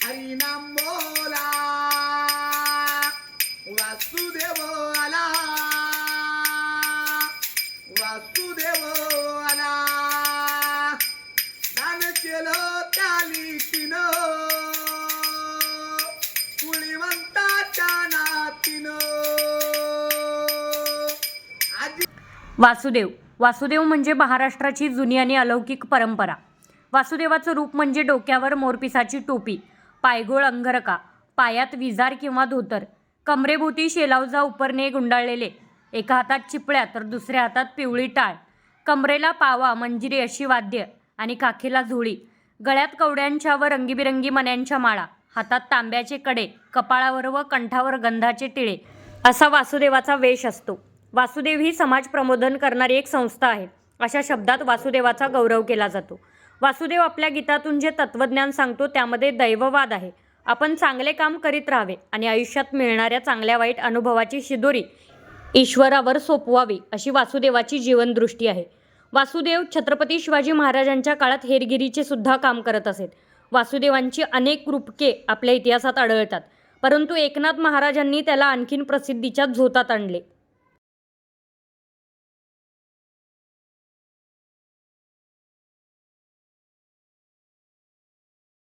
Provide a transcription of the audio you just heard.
हरिनाम बोला वासुदेव आला वासुदेव आला दान केलं त्यानी तिनं कुळीवंताच्या नातीनं वासुदेव म्हणजे महाराष्ट्राची जुनी आणि अलौकिक परंपरा. वासुदेवाचं रूप म्हणजे डोक्यावर मोरपिसाची टोपी, पायगोळ अंगरखा, पायात विजार किंवा धोतर, कमरेभोवती शेलावजा उपरणे गुंडाळलेले, एका हातात चिपळ्या तर दुसऱ्या हातात पिवळी टाळ, कमरेला पावा मंजिरी अशी वाद्य आणि काखेला झोळी, गळ्यात कवड्यांच्या व रंगीबिरंगी मण्यांच्या माळा, हातात तांब्याचे कडे, कपाळावर व कंठावर गंधाचे टिळे असा वासुदेवाचा वेश असतो. वासुदेव ही समाज प्रबोधन करणारी एक संस्था आहे. अशा शब्दात वासुदेवाचा गौरव केला जातो. वासुदेव आपल्या गीतातून जे तत्वज्ञान सांगतो त्यामध्ये दैववाद आहे. आपण चांगले काम करीत राहावे आणि आयुष्यात मिळणाऱ्या चांगल्या वाईट अनुभवाची शिदोरी ईश्वरावर सोपवावी अशी वासुदेवाची जीवनदृष्टी आहे. वासुदेव छत्रपती शिवाजी महाराजांच्या काळात हेरगिरीचे सुद्धा काम करत असेत. वासुदेवांची अनेक रूपके आपल्या इतिहासात आढळतात, परंतु एकनाथ महाराजांनी त्याला आणखीन प्रसिद्धीच्या झोतात आणले.